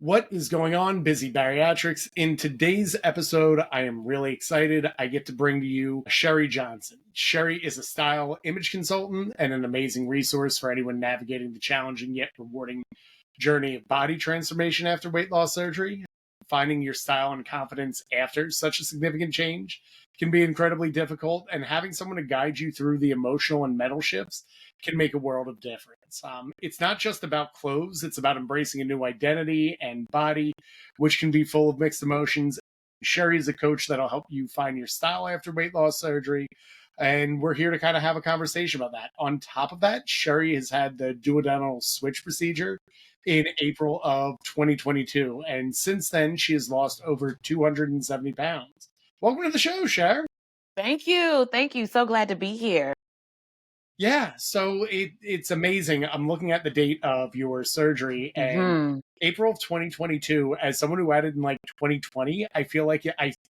What is going on, busy bariatrics? In today's episode, I am really excited. I get to bring to you Sherri Johnson. Sherri is a style image consultant and an amazing resource for anyone navigating the challenging yet rewarding journey of body transformation after weight loss surgery. Finding your style and confidence after such a significant change can be incredibly difficult, and having someone to guide you through the emotional and mental shifts can make a world of difference. It's not just about clothes, it's about embracing a new identity and body, which can be full of mixed emotions. Sherri is a coach that'll help you find your style after weight loss surgery. And we're here to kind of have a conversation about that. On top of that, Sherri has had the duodenal switch procedure in April of 2022. And since then, she has lost over 270 pounds. Welcome to the show, Sher. Thank you. Thank you. So glad to be here. Yeah, so it's amazing. I'm looking at the date of your surgery and April of 2022. As someone who had it in like 2020, I feel like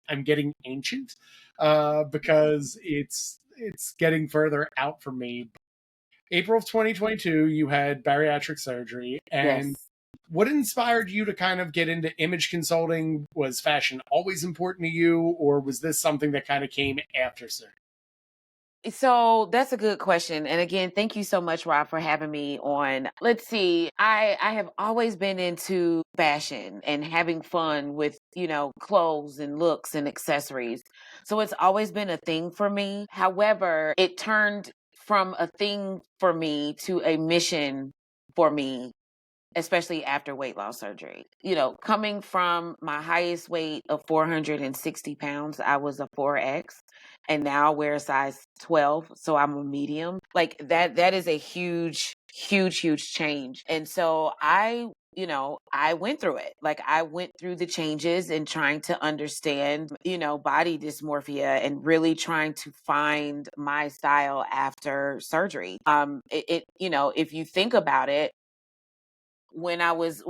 I'm getting ancient because it's getting further out from me. April of 2022, you had bariatric surgery, and Yes. what inspired you to kind of get into image consulting? Was fashion always important to you, or was this something that kind of came after surgery? So that's a good question. And again, thank you so much, Rob, for having me on. Let's see. I have always been into fashion and having fun with, clothes and looks and accessories. So it's always been a thing for me. However, it turned from a thing for me to a mission for me, especially after weight loss surgery. Coming from my highest weight of 460 pounds, I was a 4X, and now I wear a size 12. So I'm a medium. Like that is a huge, huge, huge change. And so I went through it. Like I went through the changes and trying to understand, body dysmorphia and really trying to find my style after surgery. If you think about it, when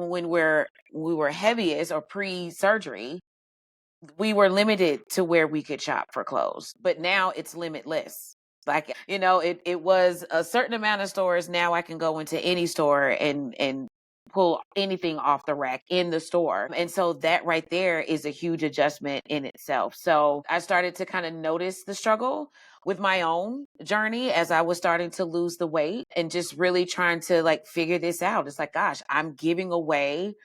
we were heaviest or pre-surgery, we were limited to where we could shop for clothes, but now it's limitless. Like, it was a certain amount of stores. Now I can go into any store and pull anything off the rack in the store. And so that right there is a huge adjustment in itself. So I started to kind of notice the struggle with my own journey as I was starting to lose the weight and just really trying to like figure this out. It's like, gosh, I'm giving away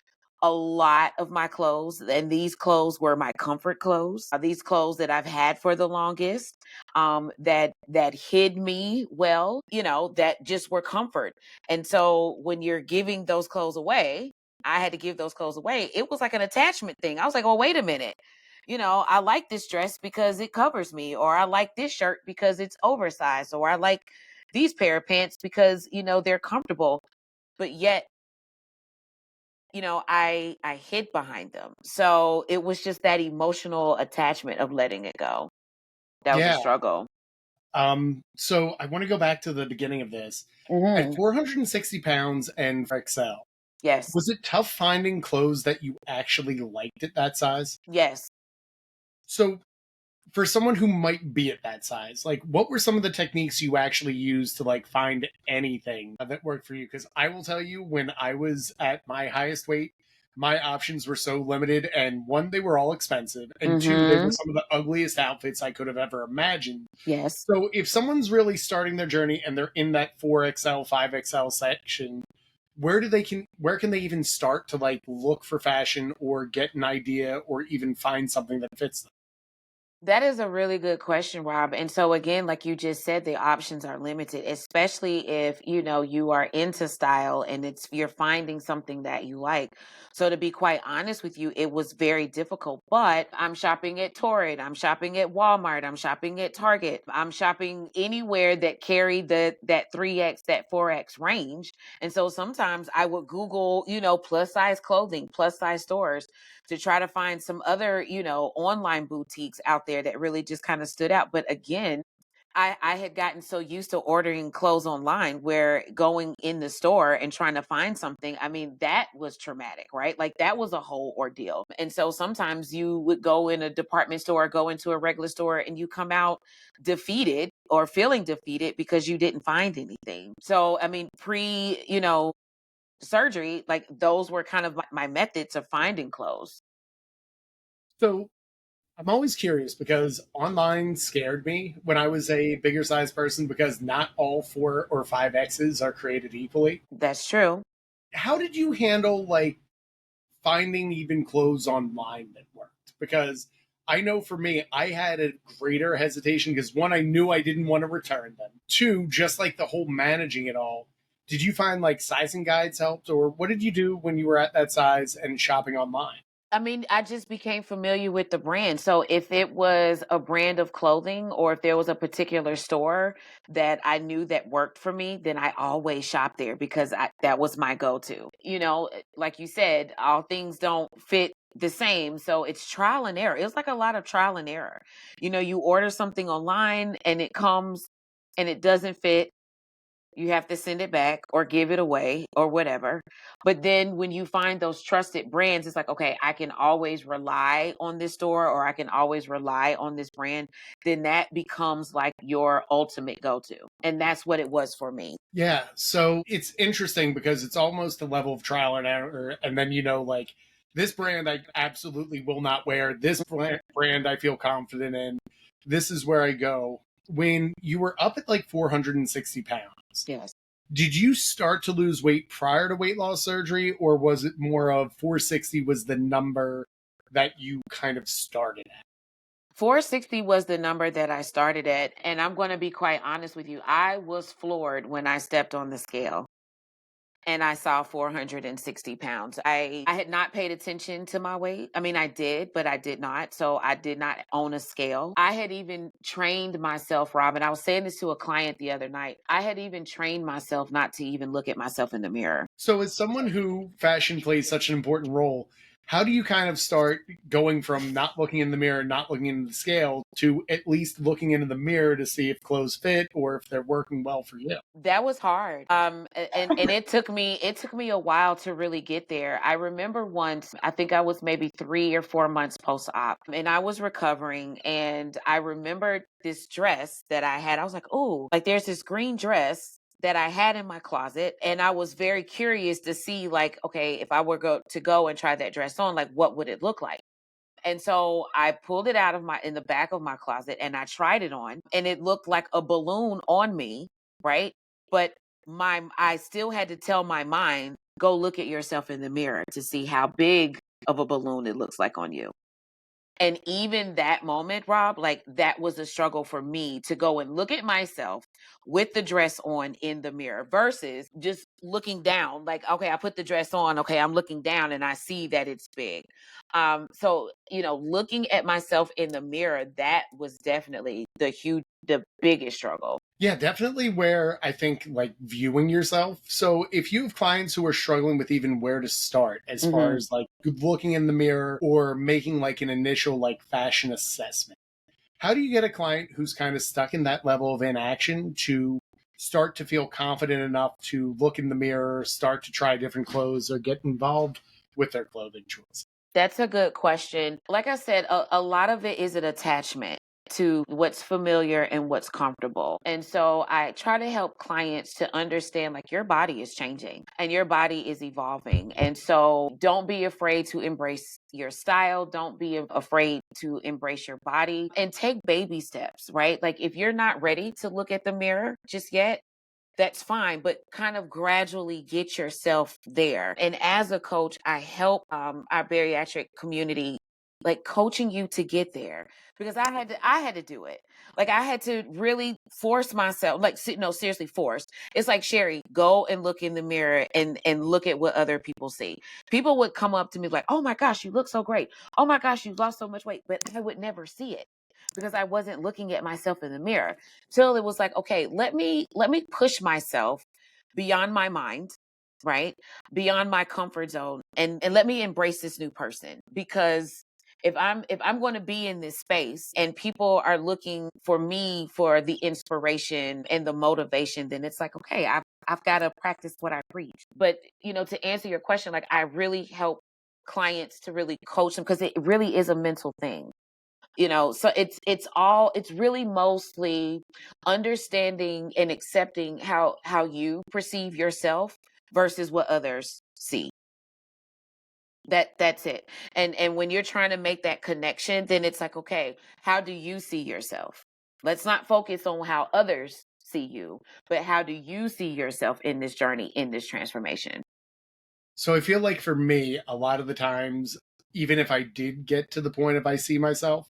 a lot of my clothes, and these clothes were my comfort clothes. These clothes that I've had for the longest, that hid me well, that just were comfort. And so when you're giving those clothes away, I had to give those clothes away. It was like an attachment thing. I was like, well, wait a minute. I like this dress because it covers me, or I like this shirt because it's oversized, or I like these pair of pants because, they're comfortable. But yet, I hid behind them. So it was just that emotional attachment of letting it go. That was a Yeah. struggle. So I want to go back to the beginning of this. At Mm-hmm. 460 pounds and XL, Yes. was it tough finding clothes that you actually liked at that size? Yes. So for someone who might be at that size, like what were some of the techniques you actually used to like find anything that worked for you? Because I will tell you, when I was at my highest weight, my options were so limited, and one, they were all expensive, and two, they were some of the ugliest outfits I could have ever imagined. Yes. So if someone's really starting their journey and they're in that 4XL, 5XL section, where can they even start to like look for fashion or get an idea or even find something that fits them? That is a really good question, Rob. And so again, like you just said, the options are limited, especially if, you are into style and you're finding something that you like. So to be quite honest with you, it was very difficult, but I'm shopping at Torrid, I'm shopping at Walmart, I'm shopping at Target, I'm shopping anywhere that carry that 3X, that 4X range. And so sometimes I would Google, plus size clothing, plus size stores, to try to find some other, online boutiques out there that really just kind of stood out. But again, I had gotten so used to ordering clothes online where going in the store and trying to find something, I mean, that was traumatic, right? Like that was a whole ordeal. And so sometimes you would go in a department store, go into a regular store, and you come out defeated or feeling defeated because you didn't find anything. So, I mean, surgery, like those were kind of my methods of finding clothes. So I'm always curious because online scared me when I was a bigger size person because not all 4 or 5 X's are created equally. That's true. How did you handle like finding even clothes online that worked? Because I know for me, I had a greater hesitation because one, I knew I didn't want to return them. Two, just like the whole managing it all. Did you find like sizing guides helped, or what did you do when you were at that size and shopping online? I mean, I just became familiar with the brand. So if it was a brand of clothing or if there was a particular store that I knew that worked for me, then I always shop there because that was my go-to. Like you said, all things don't fit the same. So it's trial and error. It was like a lot of trial and error. You order something online and it comes and it doesn't fit. You have to send it back or give it away or whatever. But then when you find those trusted brands, it's like, okay, I can always rely on this store or I can always rely on this brand. Then that becomes like your ultimate go to. And that's what it was for me. Yeah, so it's interesting because it's almost a level of trial and error, and then like this brand I absolutely will not wear. This brand I feel confident in. This is where I go. When you were up at like 460 pounds, Yes. did you start to lose weight prior to weight loss surgery, or was it more of 460 was the number that you kind of started at? 460 was the number that I started at. And I'm going to be quite honest with you. I was floored when I stepped on the scale and I saw 460 pounds. I had not paid attention to my weight. I mean, I did, but I did not. So I did not own a scale. I had even trained myself, Robin. I was saying this to a client the other night. I had even trained myself not to even look at myself in the mirror. So, as someone who fashion plays such an important role, how do you kind of start going from not looking in the mirror, not looking in the scale, to at least looking into the mirror to see if clothes fit or if they're working well for you? That was hard. And it took me a while to really get there. I remember once, I think I was maybe 3 or 4 months post-op and I was recovering and I remembered this dress that I had. I was like, oh, like there's this green dress that I had in my closet. And I was very curious to see like, okay, if I were to go and try that dress on, like what would it look like? And so I pulled it out of in the back of my closet and I tried it on and it looked like a balloon on me, right? But I still had to tell my mind, go look at yourself in the mirror to see how big of a balloon it looks like on you. And even that moment, Rob, like that was a struggle for me to go and look at myself with the dress on in the mirror versus just looking down. Like, okay, I put the dress on. Okay, I'm looking down and I see that it's big. So, looking at myself in the mirror, that was definitely the biggest struggle. Yeah, definitely where I think like viewing yourself. So if you have clients who are struggling with even where to start as far Mhm. as like looking in the mirror or making like an initial like fashion assessment, how do you get a client who's kind of stuck in that level of inaction to start to feel confident enough to look in the mirror, start to try different clothes or get involved with their clothing choice? That's a good question. Like I said, a lot of it is an attachment to what's familiar and what's comfortable. And so I try to help clients to understand like your body is changing and your body is evolving. And so don't be afraid to embrace your style. Don't be afraid to embrace your body and take baby steps, right? Like if you're not ready to look at the mirror just yet, that's fine, but kind of gradually get yourself there. And as a coach, I help our bariatric community, like coaching you to get there because I had to do it. Like I had to really force myself, like no, seriously forced. It's like Sherri, go and look in the mirror and look at what other people see. People would come up to me like, "Oh my gosh, you look so great. Oh my gosh, you've lost so much weight," but I would never see it because I wasn't looking at myself in the mirror till it was like, okay, let me push myself beyond my mind, right? Beyond my comfort zone and let me embrace this new person because if I'm going to be in this space and people are looking for me for the inspiration and the motivation, then it's like, okay, I've got to practice what I preach. But, to answer your question, like I really help clients to really coach them because it really is a mental thing. So it's really mostly understanding and accepting how you perceive yourself versus what others see. That's it. And when you're trying to make that connection, then it's like, okay, how do you see yourself? Let's not focus on how others see you, but how do you see yourself in this journey, in this transformation? So I feel like for me, a lot of the times, even if I did get to the point of I see myself,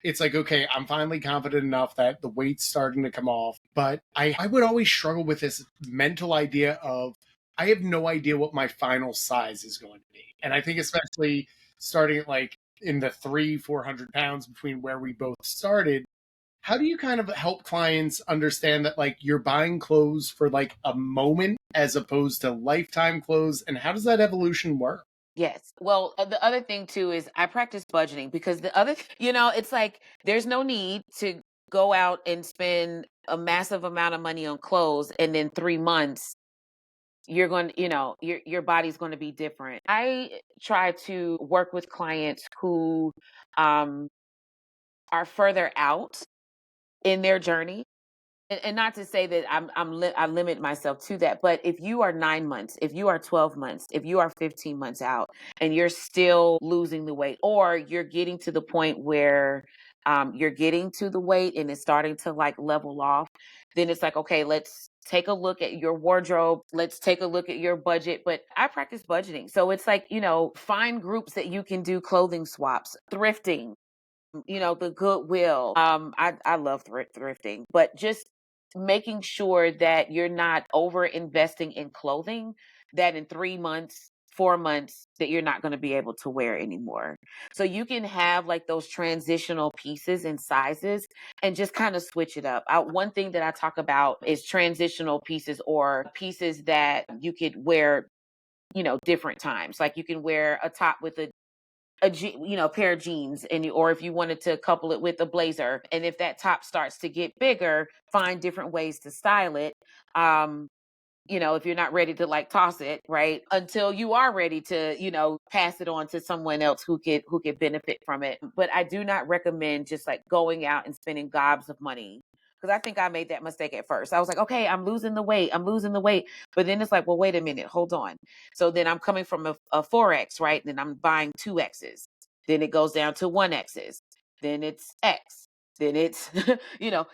it's like, okay, I'm finally confident enough that the weight's starting to come off. But I would always struggle with this mental idea of I have no idea what my final size is going to be. And I think especially starting at like in the 400 pounds between where we both started, how do you kind of help clients understand that like you're buying clothes for like a moment as opposed to lifetime clothes, and how does that evolution work? Yes. Well, the other thing too is I practice budgeting because it's like there's no need to go out and spend a massive amount of money on clothes and then 3 months you're going to, your body's going to be different. I try to work with clients who um, are further out in their journey. And not to say that I limit myself to that, but if you are 9 months, if you are 12 months, if you are 15 months out, and you're still losing the weight, or you're getting to the point where you're getting to the weight and it's starting to like level off, then it's like, okay, let's take a look at your wardrobe. Let's take a look at your budget. But I practice budgeting. So it's like, find groups that you can do clothing swaps, thrifting, the Goodwill. I love thrifting, but just making sure that you're not over investing in clothing that in 3 months, 4 months, that you're not going to be able to wear anymore. So you can have like those transitional pieces and sizes and just kind of switch it up. One thing that I talk about is transitional pieces or pieces that you could wear, different times. Like you can wear a top with pair of jeans, or if you wanted to couple it with a blazer, and if that top starts to get bigger, find different ways to style it. um if you're not ready to like toss it right until you are ready to pass it on to someone else who could benefit from it. But I do not recommend just like going out and spending gobs of money, because I think I made that mistake at first. I was like, okay, I'm losing the weight, but then it's like, well, wait a minute, hold on. So then I'm coming from a 4x, right? Then I'm buying 2x's, then it goes down to 1x's, then it's x, then it's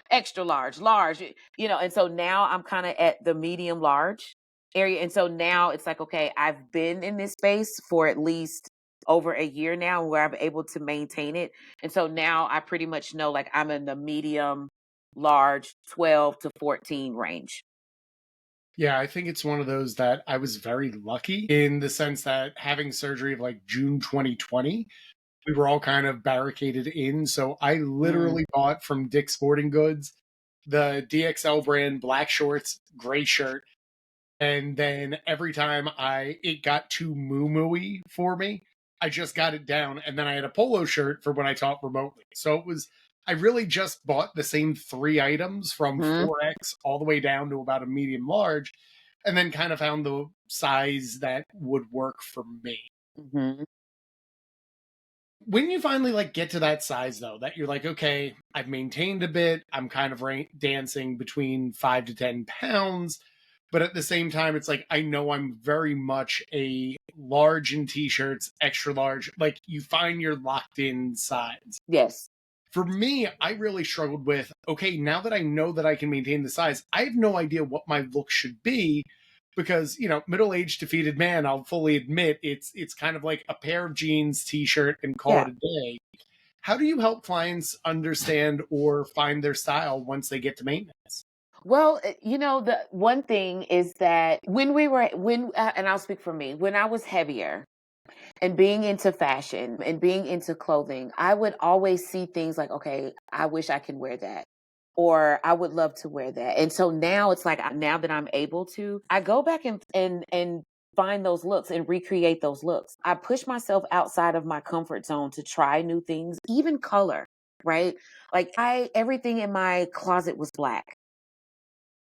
extra large, large, and so now I'm kind of at the medium large area. And so now it's like, okay, I've been in this space for at least over a year now where I'm able to maintain it. And so now I pretty much know like I'm in the medium large 12 to 14 range. Yeah, I think it's one of those that I was very lucky in the sense that having surgery of like June 2020, we were all kind of barricaded in. So I Mm, literally bought from Dick's Sporting Goods the DXL brand black shorts, gray shirt, and then every time I it got too moo mooey for me, I just got it down, and then I had a polo shirt for when I taught remotely. So it was I really just bought the same three items from mhm, 4X all the way down to about a medium large, and then kind of found the size that would work for me. mhm. When you finally like get to that size though, that you're like, okay, I've maintained a bit, I'm kind of dancing between 5 to 10 pounds, but at the same time, it's like I know I'm very much a large in t-shirts, extra large. Like you find your locked in size. Yes. For me, I really struggled with, okay, now that I know that I can maintain the size, I have no idea what my look should be because, middle-aged defeated man, I'll fully admit it's kind of like a pair of jeans, t-shirt and call Yeah. it a day. How do you help clients understand or find their style once they get to maintenance? Well, the one thing is that and I'll speak for me, when I was heavier, and being into fashion and being into clothing, I would always see things like, okay, I wish I could wear that. Or I would love to wear that. And so now it's like now that I'm able to, I go back and find those looks and recreate those looks. I push myself outside of my comfort zone to try new things, even color, right? Like I everything in my closet was black.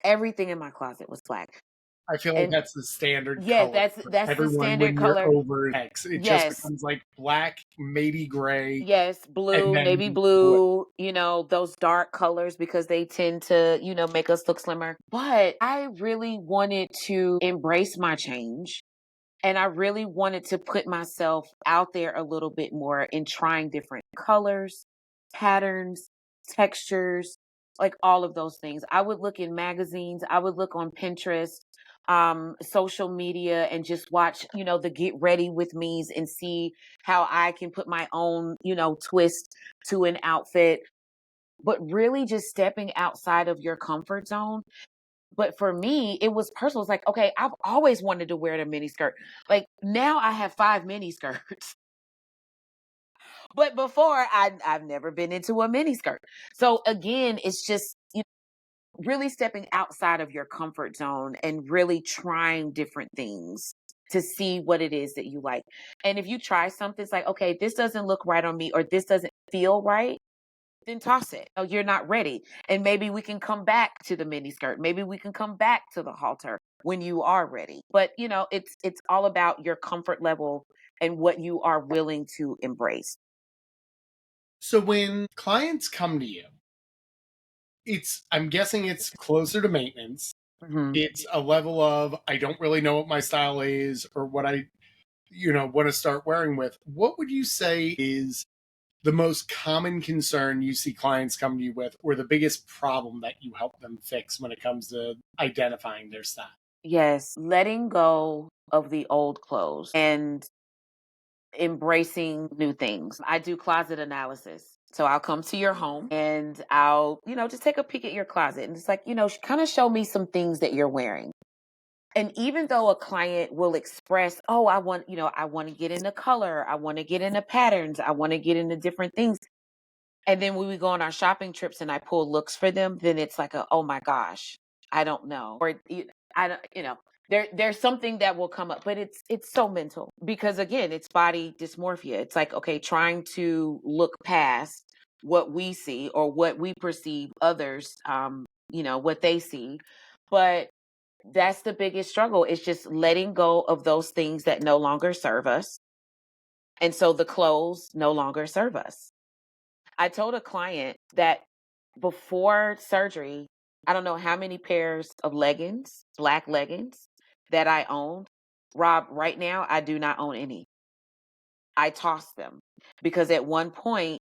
Everything in my closet was black. I feel like And that's the standard yeah, color that's for that's the everyone standard when you're color. over X. It just Yes. becomes like black, maybe gray, Yes, and blue, then navy blue. blue, those dark colors because they tend to, make us look slimmer. But I really wanted to embrace my change. And I really wanted to put myself out there a little bit more in trying different colors, patterns, textures, like all of those things. I would look in magazines, I would look on Pinterest, social media, and just watch, the get ready with me's and see how I can put my own, twist to an outfit. But really just stepping outside of your comfort zone. But for me, it was personal. It's like, okay, I've always wanted to wear a mini skirt. Like now I have 5 mini skirts. But before I've never been into a mini skirt. So again, it's just really stepping outside of your comfort zone and really trying different things to see what it is that you like. And if you try something, it's like, okay, this doesn't look right on me or this doesn't feel right, then toss it. Oh, you're not ready. And maybe we can come back to the mini skirt. Maybe we can come back to the halter when you are ready. But it's all about your comfort level and what you are willing to embrace. So when clients come to you, I'm guessing it's closer to maintenance. Mhm. It's a level of I don't really know what my style is or what I want to start wearing with. What would you say is the most common concern you see clients come to you with, or the biggest problem that you help them fix when it comes to identifying their style? Yes, letting go of the old clothes and embracing new things. I do closet analysis. So I'll come to your home and I'll, just take a peek at your closet and it's like, kind of show me some things that you're wearing. And even though a client will express, oh, I want to get into color, I want to get into patterns, I want to get into different things. And then when we go on our shopping trips and I pull looks for them, then it's like oh my gosh, I don't know. Or I don't, there's something that will come up, but it's so mental because again, it's body dysmorphia. It's like, okay, trying to look past what we see or what we perceive others, what they see. But that's the biggest struggle is just letting go of those things that no longer serve us. And so the clothes no longer serve us. I told a client that before surgery, I don't know how many pairs of leggings, black leggings that I owned. Rob, right now, I do not own any. I tossed them because at one point,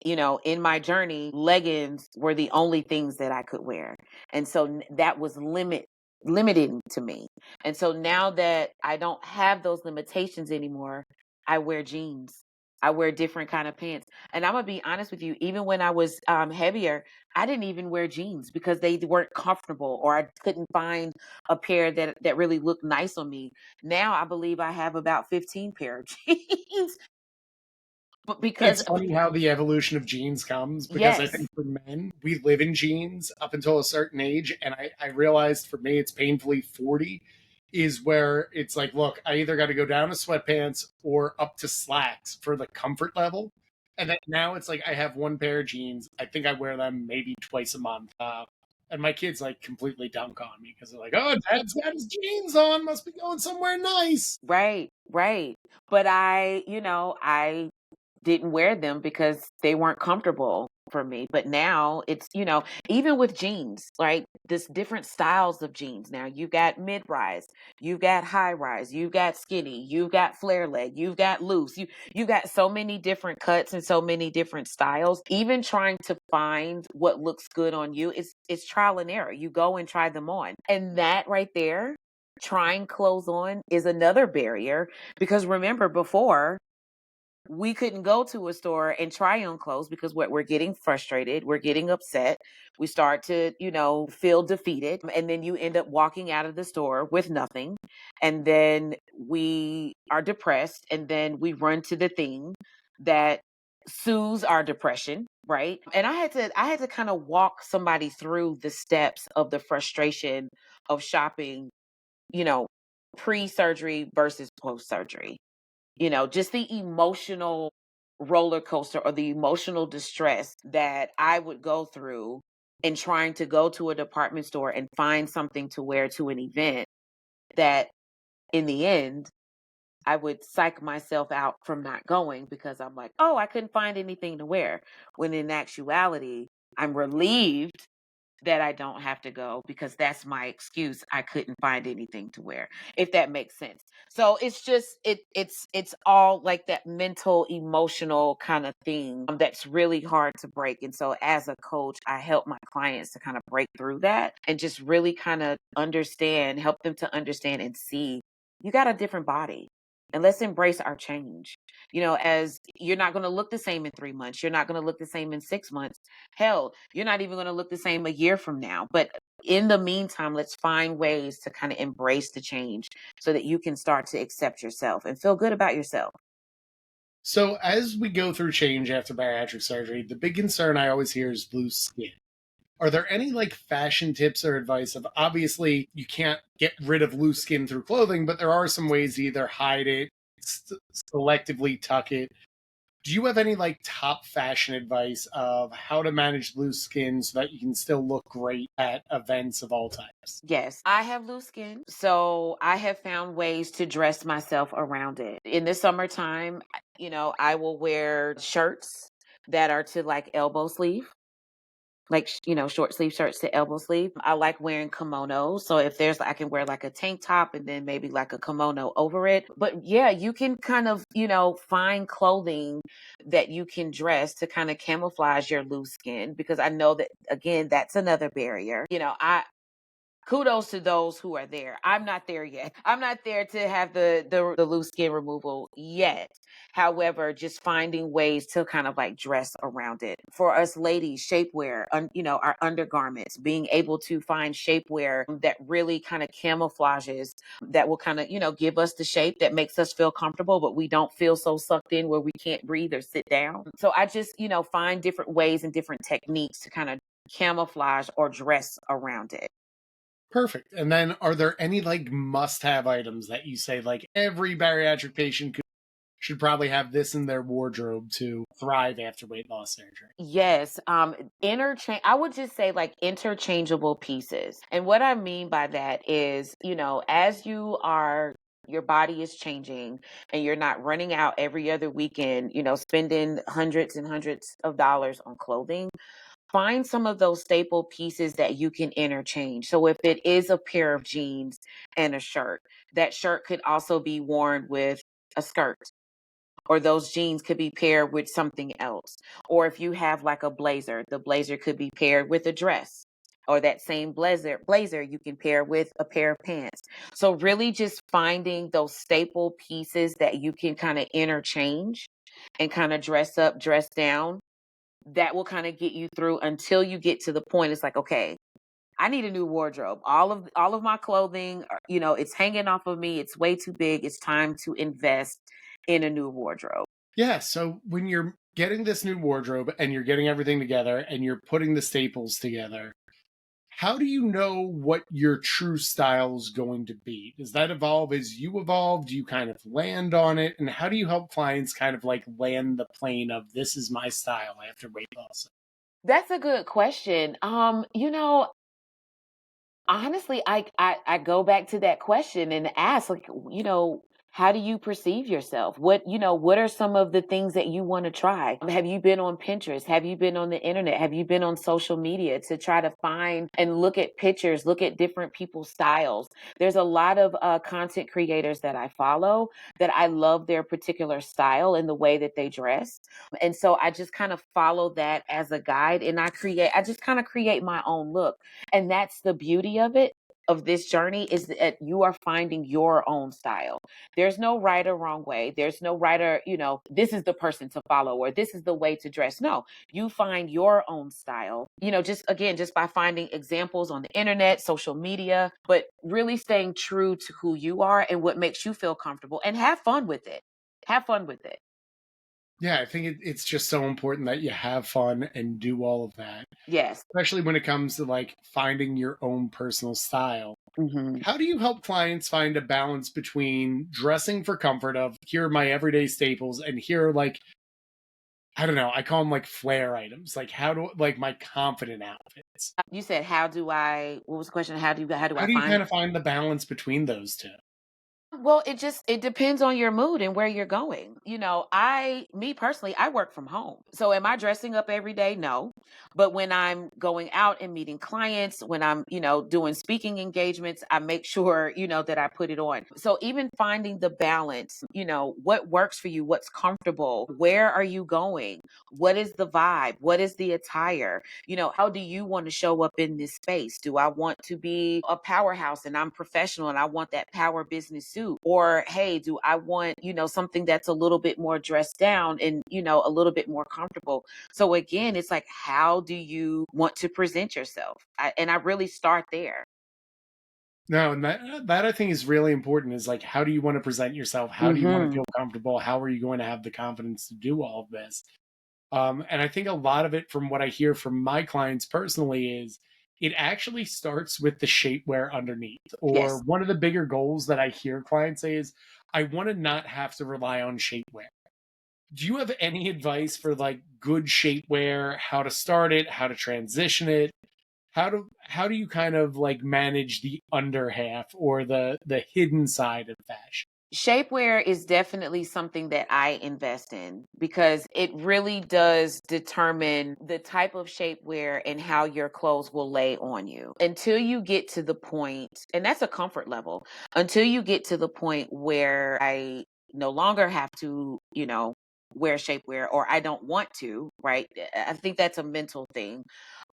in my journey, leggings were the only things that I could wear. And so that was limiting to me. And so now that I don't have those limitations anymore, I wear jeans. I wear different kind of pants. And I'm gonna be honest with you, even when I was heavier, I didn't even wear jeans because they weren't comfortable or I couldn't find a pair that really looked nice on me. Now I believe I have about 15 pair of jeans. But because It's funny how the evolution of jeans comes because I yes. think for men, we live in jeans up until a certain age. And I realized for me, it's painfully 40 is where it's like, look, I either got to go down to sweatpants or up to slacks for the comfort level. And then now it's like I have one pair of jeans. I think I wear them maybe twice a month. And my kids like completely dunk on me because they're like, oh, dad's got his jeans on, must be going somewhere nice. Right, right. But I didn't wear them because they weren't comfortable for me. But now it's, even with jeans, right? This different styles of jeans. Now you've got mid rise, you've got high rise, you've got skinny, you've got flare leg, you've got loose. You got so many different cuts and so many different styles. Even trying to find what looks good on you is it's trial and error. You go and try them on. And that right there, trying clothes on is another barrier because remember before we couldn't go to a store and try on clothes because what we're getting frustrated, we're getting upset, we start to, feel defeated, and then you end up walking out of the store with nothing, and then we are depressed, and then we run to the thing that soothes our depression, right? And I had to kind of walk somebody through the steps of the frustration of shopping, you know, pre-surgery versus post-surgery, just the emotional roller coaster or the emotional distress that I would go through in trying to go to a department store and find something to wear to an event that in the end, I would psych myself out from not going because I'm like, oh, I couldn't find anything to wear. When in actuality, I'm relieved that I don't have to go because that's my excuse. I couldn't find anything to wear, if that makes sense. So it's just it's all like that mental, emotional kind of thing that's really hard to break. And so as a coach, I help my clients to kind of break through that and just really kind of understand, help them to understand and see you got a different body. And let's embrace our change. As you're not going to look the same in 3 months, you're not going to look the same in 6 months. Hell, you're not even going to look the same a year from now. But in the meantime, let's find ways to kind of embrace the change so that you can start to accept yourself and feel good about yourself. So, as we go through change after bariatric surgery, the big concern I always hear is loose skin. Are there any like fashion tips or advice of obviously you can't get rid of loose skin through clothing, but there are some ways to either hide it, selectively tuck it. Do you have any like top fashion advice of how to manage loose skin so that you can still look great at events of all types? Yes, I have loose skin. So I have found ways to dress myself around it. In the summertime, I will wear shirts that are to like elbow sleeve. Like, short sleeve shirts to elbow sleeve. I like wearing kimonos. So if I can wear like a tank top and then maybe like a kimono over it. But yeah, you can kind of, find clothing that you can dress to kind of camouflage your loose skin because I know that, again, that's another barrier. Kudos to those who are there. I'm not there yet. I'm not there to have the loose skin removal yet. However, just finding ways to kind of like dress around it. For us ladies, shapewear, our undergarments, being able to find shapewear that really kind of camouflages, that will kind of, give us the shape that makes us feel comfortable, but we don't feel so sucked in where we can't breathe or sit down. So I just, find different ways and different techniques to kind of camouflage or dress around it. Perfect. And then are there any like must have items that you say like every bariatric patient should probably have this in their wardrobe to thrive after weight loss surgery? Yes, interchange. I would just say like interchangeable pieces. And what I mean by that is, as your body is changing and you're not running out every other weekend, spending hundreds and hundreds of dollars on clothing, find some of those staple pieces that you can interchange. So if it is a pair of jeans and a shirt, that shirt could also be worn with a skirt, or those jeans could be paired with something else. Or if you have like a blazer, the blazer could be paired with a dress. Or that same blazer you can pair with a pair of pants. So really just finding those staple pieces that you can kind of interchange and kind of dress up, dress down, that will kind of get you through until you get to the point it's like, okay, I need a new wardrobe. All of my clothing, it's hanging off of me. It's way too big. It's time to invest in a new wardrobe. Yeah. So when you're getting this new wardrobe and you're getting everything together and you're putting the staples together, how do you know what your true style is going to be? Does that evolve as you evolve? Do you kind of land on it? And how do you help clients kind of like land the plane of this is my style after weight loss? That's a good question. Honestly, I go back to that question and ask, like, how do you perceive yourself? What are some of the things that you want to try? Have you been on Pinterest? Have you been on the internet? Have you been on social media to try to find and look at pictures, look at different people's styles? There's a lot of content creators that I follow that I love their particular style and the way that they dress. And so I just kind of follow that as a guide and I just kind of create my own look. And that's the beauty of it, of this journey, is that you are finding your own style. There's no right or wrong way. There's no right or, this is the person to follow or this is the way to dress. No, you find your own style, just again, just by finding examples on the internet, social media, but really staying true to who you are and what makes you feel comfortable and have fun with it. Have fun with it. Yeah, I think it's just so important that you have fun and do all of that, Yes. especially when it comes to like finding your own personal style. Hmm. How do you help clients find a balance between dressing for comfort of here are my everyday staples and here are like I don't know, I call them like flair items. Like how do like my confident outfits. You said, how do I, what was the question? How do How I do you kind find? of find the balance between those two? Well, it depends on your mood and where you're going. Me personally, I work from home. So am I dressing up every day? No. But when I'm going out and meeting clients, when I'm, doing speaking engagements, I make sure, that I put it on. So even finding the balance, what works for you, what's comfortable, where are you going? What is the vibe? What is the attire? How do you want to show up in this space? Do I want to be a powerhouse and I'm professional and I want that power business suit? Or, hey, do I want, something that's a little bit more dressed down and, a little bit more comfortable? So again, it's like, how do you want to present yourself? And I really start there. No, and that I think is really important is like how do you want to present yourself? How do you want to Hmm. feel comfortable? How are you going to have the confidence to do all of this? And I think a lot of it from what I hear from my clients personally is it actually starts with the shapewear underneath. Or Yes. one of the bigger goals that I hear clients say is, I want to not have to rely on shapewear. Do you have any advice for like good shapewear, how to start it, how to transition it? How do you kind of like manage the under half or the hidden side of fashion? Shapewear is definitely something that I invest in because it really does determine the type of shapewear and how your clothes will lay on you. Until you get to the point, and that's a comfort level, until you get to the point where I no longer have to, wear shapewear or I don't want to, right? I think that's a mental thing.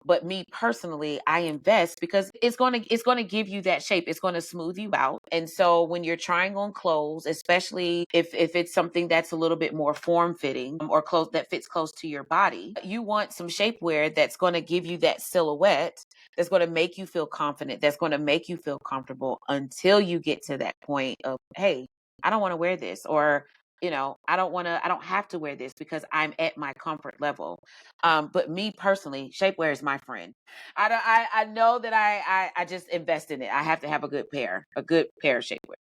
But me personally, I invest because it's going to give you that shape. It's going to smooth you out. And so when you're trying on clothes, especially if it's something that's a little bit more form fitting or clothes that fits close to your body, you want some shapewear that's going to give you that silhouette, that's going to make you feel confident, that's going to make you feel comfortable until you get to that point of, hey, I don't want to wear this, or I don't have to wear this because I'm at my comfort level. But me personally, shapewear is my friend. I know that I just invest in it. I have to have a good pair of shapewear.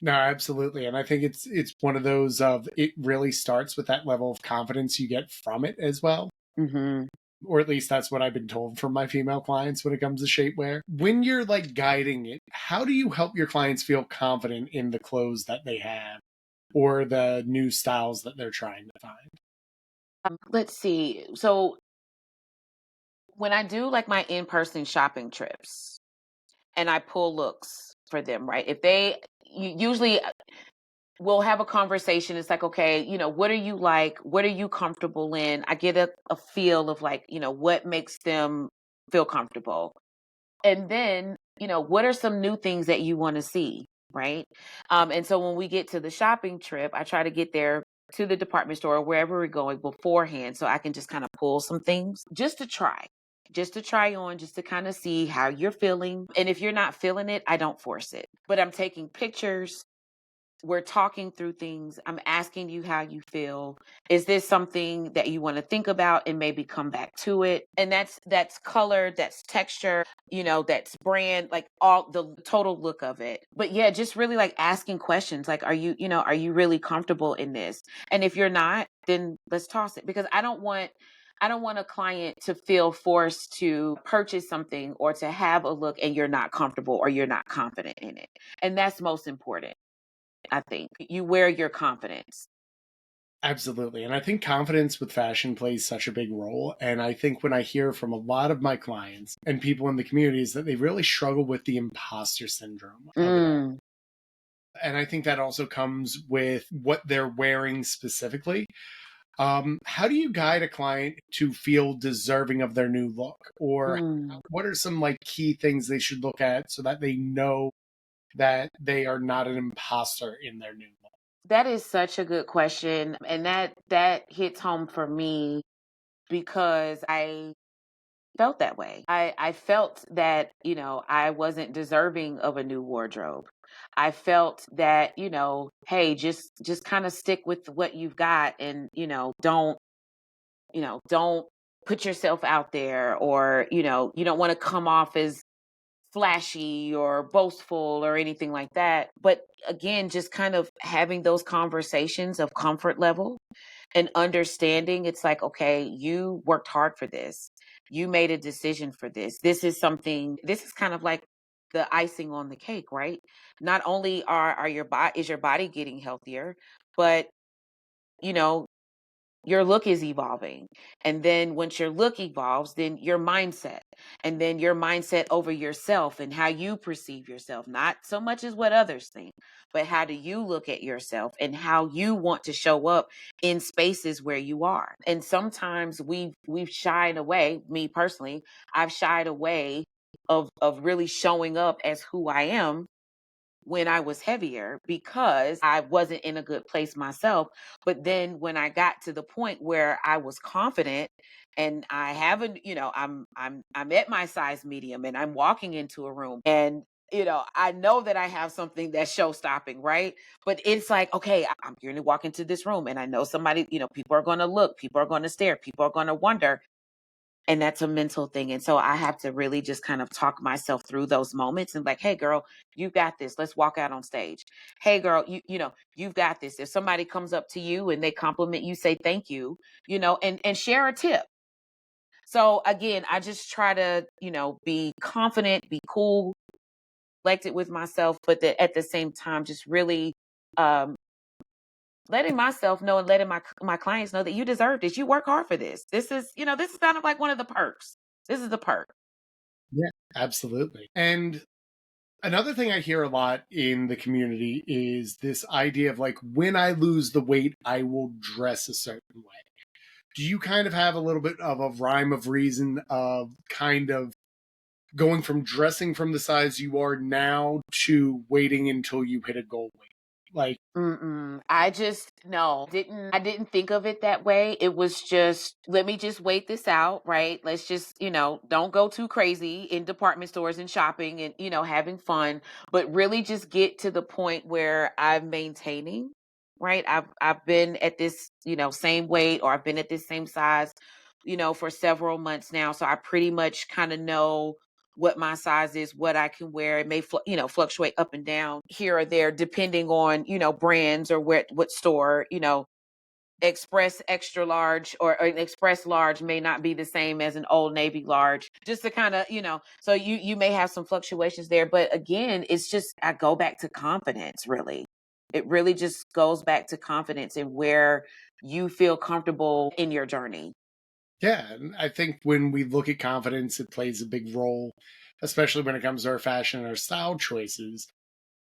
No, absolutely. And I think it's one of those of it really starts with that level of confidence you get from it as well. Hmm. Or at least that's what I've been told from my female clients when it comes to shapewear. When you're like guiding it, how do you help your clients feel confident in the clothes that they have or the new styles that they're trying to find? Let's see. So when I do like my in-person shopping trips and I pull looks for them, right? If they usually we'll have a conversation. It's like, okay, what are you like? What are you comfortable in? I get a feel of like, what makes them feel comfortable. And then, what are some new things that you want to see? Right. And so when we get to the shopping trip, I try to get there to the department store or wherever we're going beforehand so I can just kind of pull some things just to try on, just to kind of see how you're feeling. And if you're not feeling it, I don't force it. But I'm taking pictures, we're talking through things. I'm asking you how you feel. Is this something that you want to think about and maybe come back to it? And that's color, that's texture, that's brand, like all the total look of it. But yeah, just really like asking questions like, are you really comfortable in this? And if you're not, then let's toss it, because I don't want a client to feel forced to purchase something or to have a look and you're not comfortable or you're not confident in it. And that's most important. I think you wear your confidence. Absolutely. And I think confidence with fashion plays such a big role. And I think when I hear from a lot of my clients and people in the communities that they really struggle with the imposter syndrome of it all. Mm, And I think that also comes with what they're wearing specifically. How do you guide a client to feel deserving of their new look? Or mm. what are some like key things they should look at so that they know that they are not an imposter in their new look? That is such a good question, and that hits home for me because I felt that way. I felt that I wasn't deserving of a new wardrobe. I felt that hey, just kind of stick with what you've got, and don't put yourself out there, or you don't want to come off as flashy or boastful or anything like that. But again, just kind of having those conversations of comfort level and understanding it's like, okay, you worked hard for this. You made a decision for this. This is kind of like the icing on the cake, right? Not only are your body is your body getting healthier, but you know, your look is evolving. And then once your look evolves, then your mindset, and then your mindset over yourself and how you perceive yourself, not so much as what others think, but how do you look at yourself and how you want to show up in spaces where you are. And sometimes we've shied away, me personally, I've shied away of really showing up as who I am when I was heavier because I wasn't in a good place myself. But then when I got to the point where I was confident and I haven't, I'm at my size medium and I'm walking into a room and I know that I have something that's show stopping, right? But it's like, okay, I'm going to walk into this room and I know somebody, people are going to look, people are going to stare, people are going to wonder. And that's a mental thing. And so I have to really just kind of talk myself through those moments and like, hey girl, you got this. Let's walk out on stage. Hey girl, you've got this. If somebody comes up to you and they compliment you, say thank you, and share a tip. So again, I just try to, be confident, be cool, collected with myself, but at the same time, just really um letting myself know and letting my clients know that you deserve this. You work hard for this. This is kind of like one of the perks. This is the perk. Yeah, absolutely. And another thing I hear a lot in the community is this idea of like, when I lose the weight, I will dress a certain way. Do you kind of have a little bit of a rhyme of reason of kind of going from dressing from the size you are now to waiting until you hit a goal weight? Like, Mm-mm. I just no, didn't I didn't think of it that way. It was just let me just wait this out, right? Let's just, don't go too crazy in department stores and shopping and, having fun, but really just get to the point where I'm maintaining, right? I've been at this, same weight or I've been at this same size, for several months now, so I pretty much kind of know what my size is, what I can wear. It may, fluctuate up and down here or there, depending on, brands or what store, express extra large or an express large may not be the same as an Old Navy large, just to kind of, so you may have some fluctuations there. But again, it's just, I go back to confidence, really. It really just goes back to confidence and where you feel comfortable in your journey. yeah, and I think when we look at confidence, it plays a big role, especially when it comes to our fashion and our style choices.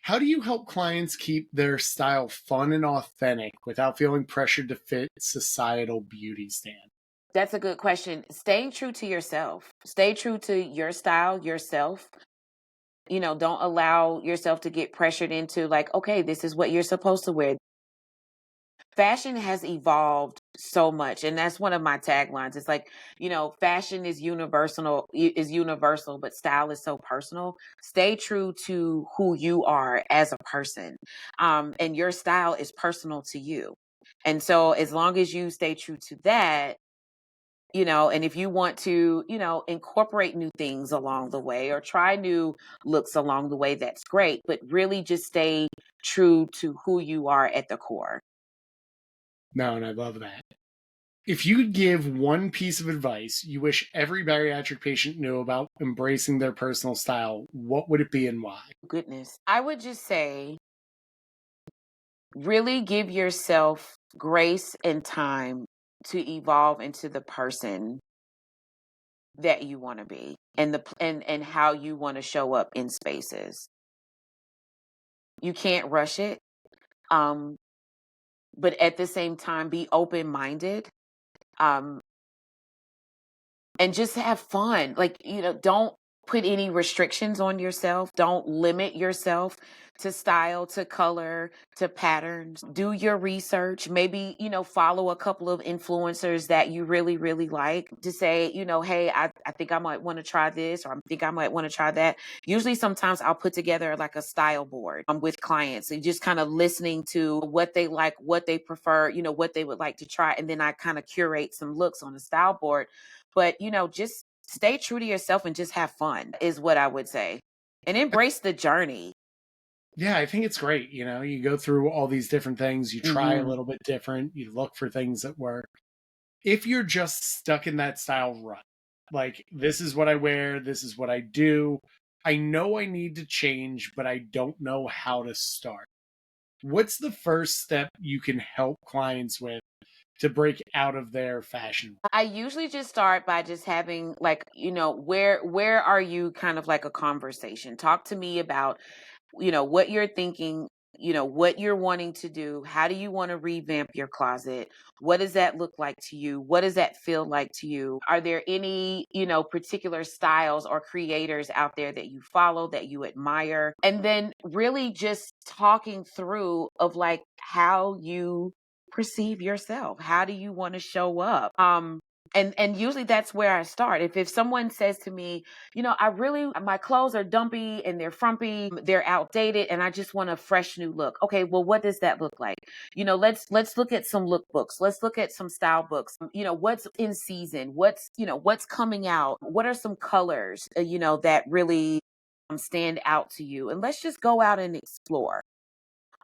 How do you help clients keep their style fun and authentic without feeling pressured to fit societal beauty standards? That's a good question. Staying true to yourself. Stay true to your style, yourself. Don't allow yourself to get pressured into like, okay, this is what you're supposed to wear. Fashion has evolved so much, and that's one of my taglines. It's like, fashion is universal, but style is so personal. Stay true to who you are as a person. And your style is personal to you. And so as long as you stay true to that, and if you want to, incorporate new things along the way or try new looks along the way, that's great. But really just stay true to who you are at the core. No, and I love that. If you could give one piece of advice you wish every bariatric patient knew about embracing their personal style, what would it be and why? Goodness. I would just say, really give yourself grace and time to evolve into the person that you want to be and and how you want to show up in spaces. You can't rush it. Um, but at the same time, be open minded. Um, and just have fun. Like, don't put any restrictions on yourself. Don't limit yourself to style, to color, to patterns. Do your research. Maybe, follow a couple of influencers that you really, really like to say, hey, I think I might want to try this or I think I might want to try that. Usually sometimes I'll put together like a style board with clients and just kind of listening to what they like, what they prefer, what they would like to try. And then I kind of curate some looks on the style board, but, just stay true to yourself and just have fun is what I would say. and embrace the journey. Yeah, I think it's great. You go through all these different things, you try a Hmm. little bit different, you look for things that work. If you're just stuck in that style rut, like this is what I wear, this is what I do, I know I need to change, but I don't know how to start. What's the first step you can help clients with to break out of their fashion? I usually just start by just having like, where are you kind of like a conversation. Talk to me about, what you're thinking, what you're wanting to do. How do you want to revamp your closet? What does that look like to you? What does that feel like to you? Are there any, particular styles or creators out there that you follow that you admire? And then really just talking through of like how you perceive yourself. How do you want to show up? And usually that's where I start. If someone says to me, I really my clothes are dumpy and they're frumpy, they're outdated, and I just want a fresh new look. Okay, well, what does that look like? Let's look at some lookbooks. Let's look at some style books. What's in season? What's coming out? What are some colors? That really stand out to you, and let's just go out and explore.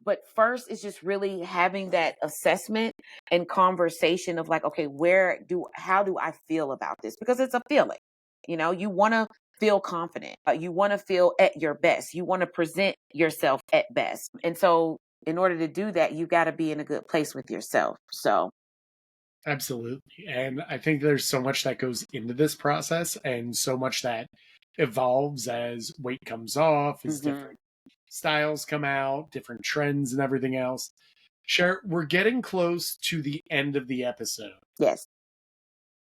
But first is just really having that assessment and conversation of like, okay, how do I feel about this? Because it's a feeling. You want to feel confident. You want to feel at your best. You want to present yourself at best. And so in order to do that, you got to be in a good place with yourself. So, Absolutely. And I think there's so much that goes into this process and so much that evolves as weight comes off, as mhm. different styles come out, different trends and everything else. Sure, we're getting close to the end of the episode. Yes.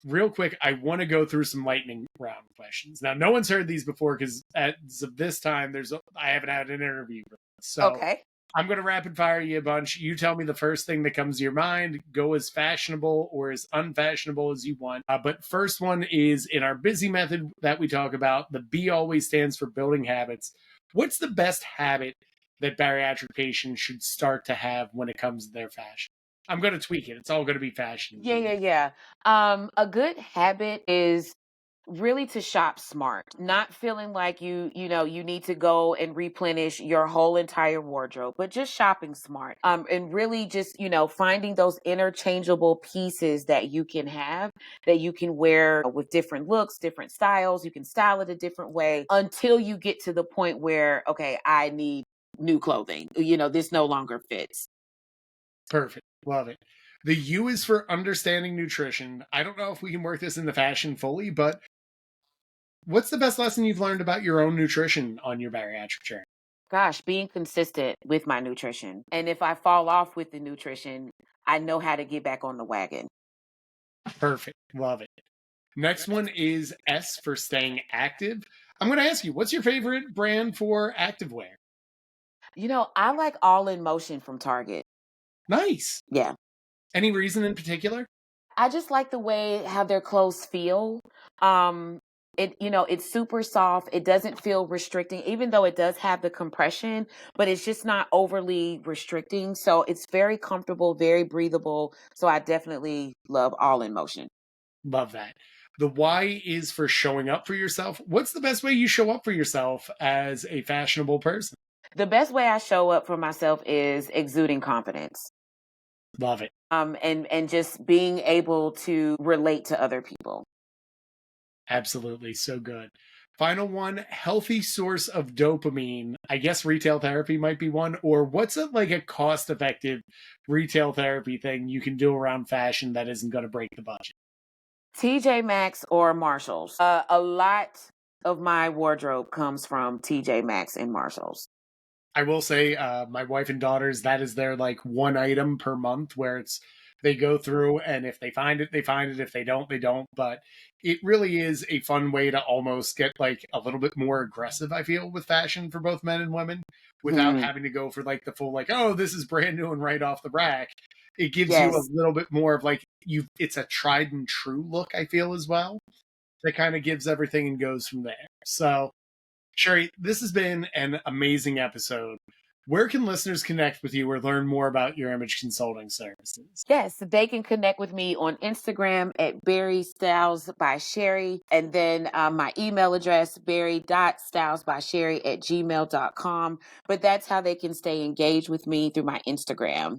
Real quick, I want to go through some lightning round questions. Now, no one's heard these before because as of this time, I haven't had an interview. So Okay. I'm going to rapid fire you a bunch. You tell me the first thing that comes to your mind. Go as fashionable or as unfashionable as you want. But first one is in our busy method that we talk about. The B always stands for building habits. What's the best habit that bariatric patients should start to have when it comes to their fashion? I'm going to tweak it. It's all going to be fashion. Yeah, yeah, yeah. A good habit is really to shop smart, not feeling like you need to go and replenish your whole entire wardrobe, but just shopping smart. And really just, finding those interchangeable pieces that you can have that you can wear with different looks, different styles. You can style it a different way until you get to the point where, okay, I need new clothing. This no longer fits. Perfect. Love it. The U is for understanding nutrition. I don't know if we can work this into fashion fully, but what's the best lesson you've learned about your own nutrition on your bariatric journey? Gosh, being consistent with my nutrition. And if I fall off with the nutrition, I know how to get back on the wagon. Perfect. Love it. Next one is S for staying active. I'm going to ask you, what's your favorite brand for activewear? I like All in Motion from Target. Nice. Yeah. Any reason in particular? I just like the way how their clothes feel. Um it's super soft. It doesn't feel restricting, even though it does have the compression, but it's just not overly restricting. So it's very comfortable, very breathable. So I definitely love All in Motion. Love that. The Y is for showing up for yourself. What's the best way you show up for yourself as a fashionable person? The best way I show up for myself is exuding confidence. Love it. And just being able to relate to other people. Absolutely. So good. Final one, healthy source of dopamine. I guess retail therapy might be one. Or what's a cost effective retail therapy thing you can do around fashion that isn't going to break the budget? TJ Maxx or Marshalls. A lot of my wardrobe comes from TJ Maxx and Marshalls. I will say, my wife and daughters, that is their one item per month where they go through and if they find it, they find it. If they don't, they don't. But it really is a fun way to almost get a little bit more aggressive, I feel, with fashion for both men and women without Mhm. having to go for the full, oh, this is brand new and right off the rack. It gives you a Yes. little bit more of it's a tried and true look, I feel, as well. That kind of gives everything and goes from there. So, Sherri, this has been an amazing episode. Where can listeners connect with you or learn more about your image consulting services? Yes, they can connect with me on Instagram at Barry Styles by Sherri. And then my email address, barry.stylesbysherri@gmail.com. But that's how they can stay engaged with me through my Instagram.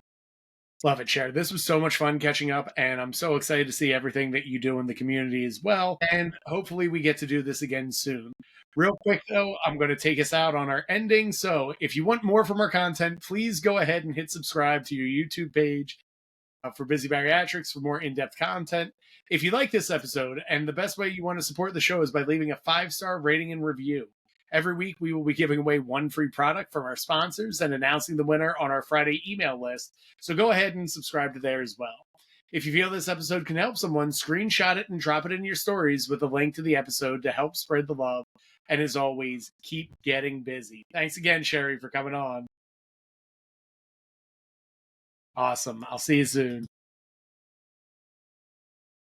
Love it, Sherri. This was so much fun catching up, and I'm so excited to see everything that you do in the community as well. And hopefully, we get to do this again soon. Real quick, though, I'm going to take us out on our ending. So, if you want more from our content, please go ahead and hit subscribe to your YouTube page for Busy Bariatrics for more in-depth content. If you like this episode, and the best way you want to support the show is by leaving a 5-star rating and review. Every week, we will be giving away one free product from our sponsors and announcing the winner on our Friday email list. So go ahead and subscribe to there as well. If you feel this episode can help someone, screenshot it and drop it in your stories with a link to the episode to help spread the love. And as always, keep getting busy. Thanks again, Sherri, for coming on. Awesome. I'll see you soon.